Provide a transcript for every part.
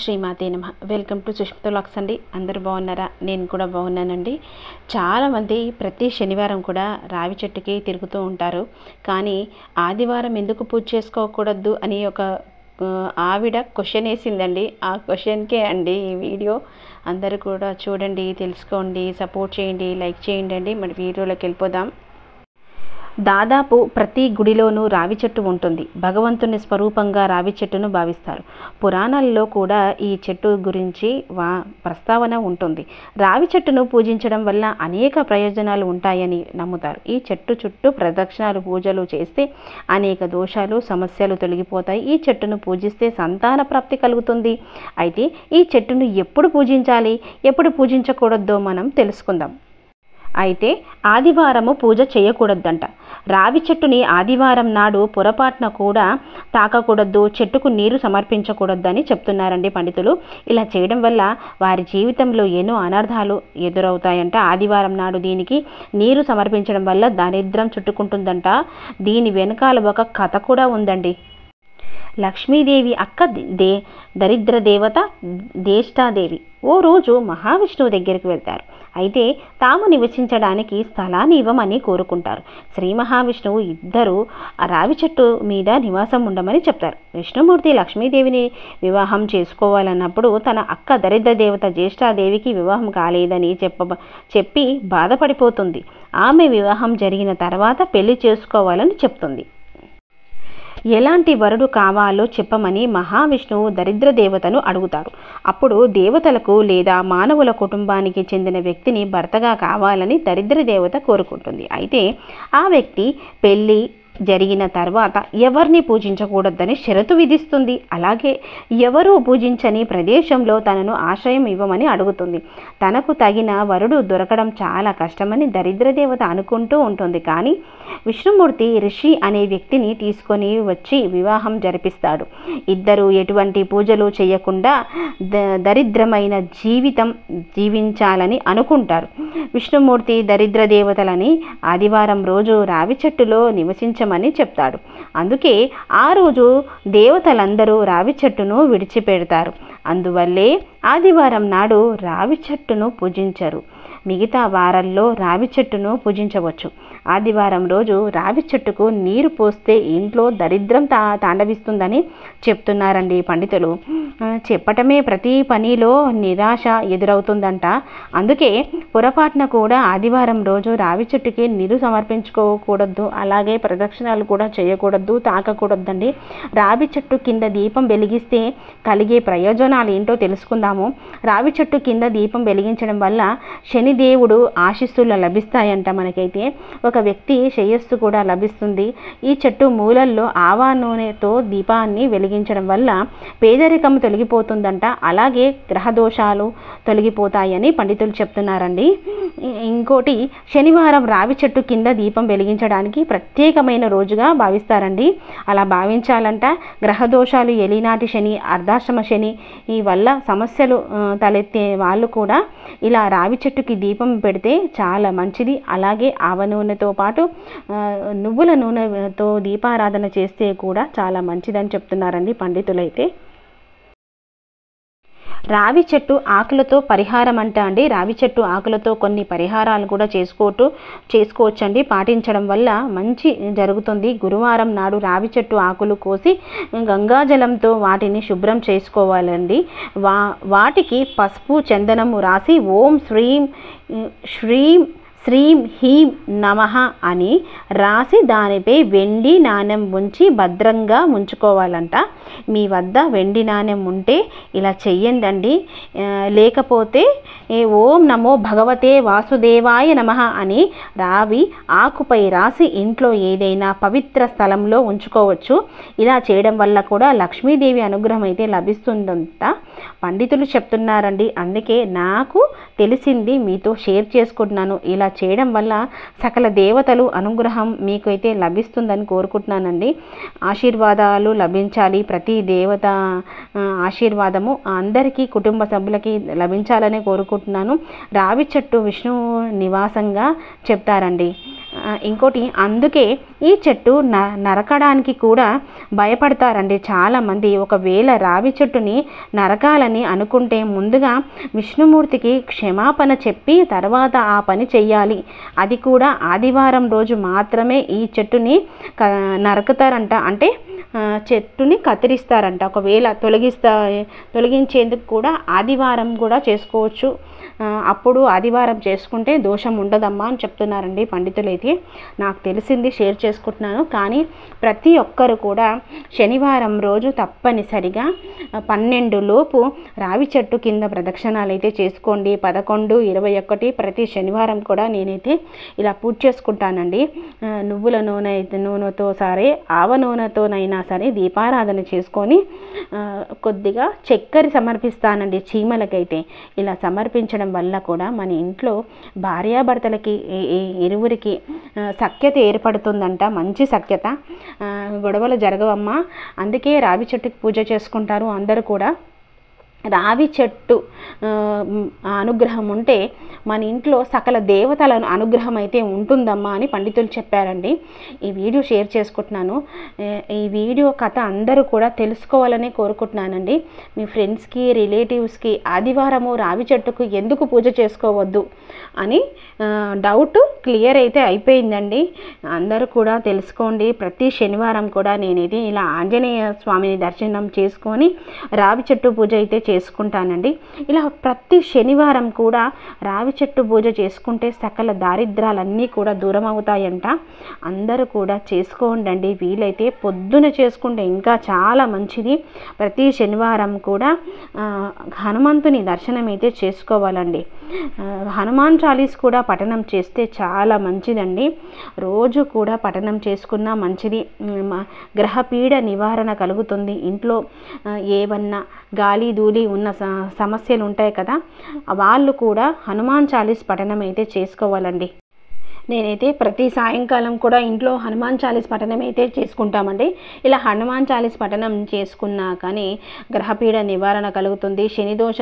శ్రీమాతే నమః. Welcome to Sushmita vlogs అండి. అందరూ బాగున్నారా? నేను కూడా బాగున్నానండి. చాలామంది ప్రతి శనివారం కూడా రావి చెట్టుకి తిరుగుతూ ఉంటారు. కానీ ఆదివారం ఎందుకు పూజ చేసుకోకూడదు అని ఒక ఆవిడ క్వశ్చన్ వేసిందండి. ఆ క్వశ్చన్కే అండి ఈ వీడియో. అందరూ కూడా చూడండి, తెలుసుకోండి, సపోర్ట్ చేయండి, లైక్ చేయండి అండి. మరి వీడియోలోకి వెళ్ళిపోదాం. దాదాపు ప్రతి గుడిలోనూ రావి చెట్టు ఉంటుంది. భగవంతుని స్వరూపంగా రావి చెట్టును భావిస్తారు. పురాణాల్లో కూడా ఈ చెట్టు గురించి ప్రస్తావన ఉంటుంది. రావి చెట్టును పూజించడం వల్ల అనేక ప్రయోజనాలు ఉంటాయని నమ్ముతారు. ఈ చెట్టు చుట్టూ ప్రదక్షిణాలు పూజలు చేస్తే అనేక దోషాలు సమస్యలు తొలగిపోతాయి. ఈ చెట్టును పూజిస్తే సంతాన ప్రాప్తి కలుగుతుంది. అయితే ఈ చెట్టును ఎప్పుడు పూజించాలి, ఎప్పుడు పూజించకూడదో మనం తెలుసుకుందాం. అయితే ఆదివారము పూజ చేయకూడదంట. రావి చెట్టుని ఆదివారం నాడు పొరపాటున కూడా తాకకూడదు, చెట్టుకు నీరు సమర్పించకూడదని చెప్తున్నారండి పండితులు. ఇలా చేయడం వల్ల వారి జీవితంలో ఎన్నో అనర్థాలు ఎదురవుతాయంట. ఆదివారం నాడు దీనికి నీరు సమర్పించడం వల్ల దరిద్రం చుట్టుకుంటుందంట. దీని వెనకాల ఒక కథ కూడా ఉందండి. లక్ష్మీదేవి అక్క దరిద్ర దేవత జ్యేష్ఠాదేవి ఓ రోజు మహావిష్ణువు దగ్గరికి వెళ్తారు. అయితే తాము నివసించడానికి స్థలాన్ని ఇవ్వమని కోరుకుంటారు. శ్రీ మహావిష్ణువు ఇద్దరు రావి చెట్టు మీద నివాసం ఉండమని చెప్తారు. విష్ణుమూర్తి లక్ష్మీదేవిని వివాహం చేసుకోవాలన్నప్పుడు తన అక్క దరిద్ర దేవత జ్యేష్ఠాదేవికి వివాహం కాలేదని చెప్పి బాధపడిపోతుంది. ఆమె వివాహం జరిగిన తర్వాత పెళ్లి చేసుకోవాలని చెప్తుంది. ఎలాంటి వరుడు కావాలో చెప్పమని మహావిష్ణువు దరిద్ర దేవతను అడుగుతారు. అప్పుడు దేవతలకు లేదా మానవుల కుటుంబానికి చెందిన వ్యక్తిని భర్తగా కావాలని దరిద్ర దేవత కోరుకుంటుంది. అయితే ఆ వ్యక్తి పెళ్లి జరిగిన తర్వాత ఎవరిని పూజించకూడదని షరతు విధిస్తుంది. అలాగే ఎవరూ పూజించని ప్రదేశంలో తనను ఆశ్రయం ఇవ్వమని అడుగుతుంది. తనకు తగిన వరుడు దొరకడం చాలా కష్టమని దరిద్రదేవత అనుకుంటూ ఉంటుంది. కానీ విష్ణుమూర్తి ఋషి అనే వ్యక్తిని తీసుకొని వచ్చి వివాహం జరిపిస్తాడు. ఇద్దరు ఎటువంటి పూజలు చేయకుండా దరిద్రమైన జీవితం జీవించాలని అనుకుంటారు. విష్ణుమూర్తి దరిద్ర దేవతలని ఆదివారం రోజు రావి చెట్టులో నివసించమని చెప్తాడు. అందుకే ఆ రోజు దేవతలందరూ రావి చెట్టును విడిచిపెడతారు. అందువల్లే ఆదివారం నాడు రావి చెట్టును పూజించరు. మిగతా వారాల్లో రావి చెట్టును పూజించవచ్చు. ఆదివారం రోజు రావి చెట్టుకు నీరు పోస్తే ఇంట్లో దరిద్రం తాండవిస్తుందని చెప్తున్నారండి పండితులు. చెప్పటమే ప్రతి పనిలో నిరాశ ఎదురవుతుందంట. అందుకే పొరపాటున కూడా ఆదివారం రోజు రావి చెట్టుకి నీరు సమర్పించుకోకూడదు. అలాగే ప్రదక్షిణాలు కూడా చేయకూడదు, తాకకూడదండి. రావి చెట్టు కింద దీపం వెలిగిస్తే కలిగే ప్రయోజనాలు ఏంటో తెలుసుకుందాము. రావి చెట్టు కింద దీపం వెలిగించడం వల్ల శనిదేవుడు ఆశీస్సులు లభిస్తాయంట. మనకైతే ఒక వ్యక్తి శ్రేయస్సు కూడా లభిస్తుంది. ఈ చెట్టు మూలల్లో ఆవా నూనెతో దీపాన్ని వెలిగించడం వల్ల పేదరికం తొలగిపోతుందంట. అలాగే గ్రహదోషాలు తొలగిపోతాయని పండితులు చెప్తున్నారండి. ఇంకోటి, శనివారం రావి చెట్టు కింద దీపం వెలిగించడానికి ప్రత్యేకమైన రోజుగా భావిస్తారండి. అలా భావించాలంట. గ్రహదోషాలు, ఎలినాటి శని, అర్ధాశ్రమ శని ఈ వల్ల సమస్యలు తలెత్తే వాళ్ళు కూడా ఇలా రావి చెట్టుకి దీపం పెడితే చాలా మంచిది. అలాగే ఆవ నూనెతో పాటు నువ్వుల నూనెతో దీపారాధన చేస్తే కూడా చాలా మంచిదని చెప్తున్నారండి పండితులైతే. రావి చెట్టు ఆకులతో పరిహారం అండి. రావి చెట్టు ఆకులతో కొన్ని పరిహారాలు కూడా చేసుకోవచ్చండి. పాటించడం వల్ల మంచి జరుగుతుంది. గురువారం నాడు రావి చెట్టు ఆకులు కోసి గంగాజలంతో వాటిని శుభ్రం చేసుకోవాలండి. వాటికి పసుపు చందనము రాసి ఓం శ్రీం హీం నమః అని రాసి దానిపై వెండి నాణెం ఉంచి భద్రంగా ఉంచుకోవాలంట. మీ వద్ద వెండి నాణెం ఉంటే ఇలా చెయ్యండి. లేకపోతే ఓం నమో భగవతే వాసుదేవాయ నమః అని రావి ఆకుపై రాసి ఇంట్లో ఏదైనా పవిత్ర స్థలంలో ఉంచుకోవచ్చు. ఇలా చేయడం వల్ల కూడా లక్ష్మీదేవి అనుగ్రహం అయితే లభిస్తుందంట పండితులు చెప్తున్నారండి. అందుకే నాకు తెలిసింది మీతో షేర్ చేసుకుంటున్నాను. ఇలా చేయడం వల్ల సకల దేవతలు అనుగ్రహం మీకు అయితే లభిస్తుందని కోరుకుంటున్నానండి. ఆశీర్వాదాలు లభించాలి. ప్రతి దేవత ఆశీర్వాదము అందరికీ, కుటుంబ సభ్యులకి లభించాలని కోరుకుంటున్నాను. రావి చెట్టు విష్ణు నివాసంగా చెప్తారండి. ఇంకోటి అందుకే ఈ చెట్టు నరకడానికి కూడా భయపడతారండి చాలామంది. ఒకవేళ రావి చెట్టుని నరకాలని అనుకుంటే ముందుగా విష్ణుమూర్తికి క్షమాపణ చెప్పి తర్వాత ఆ పని చెయ్యాలి. అది కూడా ఆదివారం రోజు మాత్రమే ఈ చెట్టుని నరకుతారంట. అంటే చెట్టుని కత్తిరిస్తారంట. ఒకవేళ తొలగించేందుకు కూడా ఆదివారం కూడా చేసుకోవచ్చు. అప్పుడు ఆదివారం చేసుకుంటే దోషం ఉండదమ్మా అని చెప్తున్నారండి పండితులైతే. నాకు తెలిసింది షేర్ చేసుకుంటున్నాను. కానీ ప్రతి ఒక్కరు కూడా శనివారం రోజు తప్పనిసరిగా 12 లోపు రావి చెట్టు కింద ప్రదక్షిణాలు అయితే చేసుకోండి. 11, 21 ప్రతి శనివారం కూడా నేనైతే ఇలా పూజ చేసుకుంటానండి. నువ్వుల నూనెతో సరే ఆవ నూనెతోనైనా సరే దీపారాధన చేసుకొని కొద్దిగా చక్కెర సమర్పిస్తానండి చీమలకైతే. ఇలా సమర్పించడం వల్ల కూడా మన ఇంట్లో భార్యాభర్తలకి ఇరువురికి సఖ్యత ఏర్పడుతుందంట. మంచి సఖ్యత, గొడవలు జరగవమ్మా. అందుకే రావి చెట్టుకి పూజ చేసుకుంటారు అందరూ కూడా. రావి చెట్టు అనుగ్రహం ఉంటే మన ఇంట్లో సకల దేవతల అనుగ్రహం అయితే ఉంటుందమ్మా అని పండితులు చెప్పారండి. ఈ వీడియో షేర్ చేసుకుంటున్నాను. ఈ వీడియో కథ అందరూ కూడా తెలుసుకోవాలని కోరుకుంటున్నానండి. మీ ఫ్రెండ్స్కి, రిలేటివ్స్కి ఆదివారము రావి చెట్టుకు ఎందుకు పూజ చేసుకోవద్దు అని డౌట్ క్లియర్ అయితే అయిపోయిందండి. అందరూ కూడా తెలుసుకోండి. ప్రతి శనివారం కూడా నేనైతే ఇలా ఆంజనేయ స్వామిని దర్శనం చేసుకొని రావి చెట్టు పూజ అయితే చేసుకుంటానండి. ఇలా ప్రతి శనివారం కూడా రావి చెట్టు పూజ చేసుకుంటే సకల దారిద్రాలన్నీ కూడా దూరం అవుతాయంట. అందరూ కూడా చేసుకోండి. వీలైతే పొద్దున చేసుకుంటే ఇంకా చాలా మంచిది. ప్రతి శనివారం కూడా హనుమంతుని దర్శనం అయితే చేసుకోవాలండి. హనుమాన్ చాలీస్ కూడా పఠనం చేస్తే చాలా మంచిదండి. రోజు కూడా పఠనం చేసుకున్నా మంచిది. గ్రహపీడ నివారణ కలుగుతుంది. ఇంట్లో ఏవన్నా గాలి ధూళి ఉన్న సమస్యలు ఉంటాయి కదా, వాళ్ళు కూడా హనుమాన్ చాలీస్ పఠనం అయితే చేసుకోవాలండి. నేనైతే ప్రతి సాయంకాలం కూడా ఇంట్లో హనుమాన్ చాలీస్ పఠనం అయితే చేసుకుంటామండి. ఇలా హనుమాన్ చాలీస్ పఠనం చేసుకున్నా కానీ గ్రహపీడ నివారణ కలుగుతుంది, శనిదోష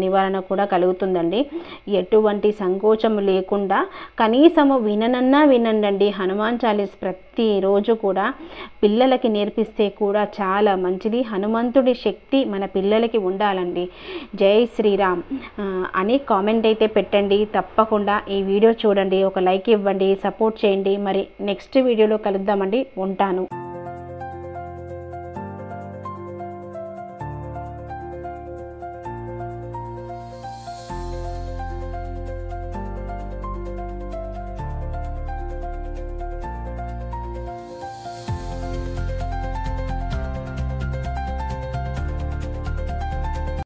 నివారణ కూడా కలుగుతుందండి. ఎటువంటి సంకోచం లేకుండా కనీసము వినండి హనుమాన్ చాలీస్. ప్రతిరోజు కూడా పిల్లలకి నేర్పిస్తే కూడా చాలా మంచిది. హనుమంతుడి శక్తి మన పిల్లలకి ఉండాలండి. జై శ్రీరామ్ అని కామెంట్ అయితే పెట్టండి. తప్పకుండా ఈ వీడియో చూడండి, ఒక లైక్ ఇవ్వండి, సపోర్ట్ చేయండి. మరి నెక్స్ట్ వీడియోలో కలుద్దామండి. ఉంటాను.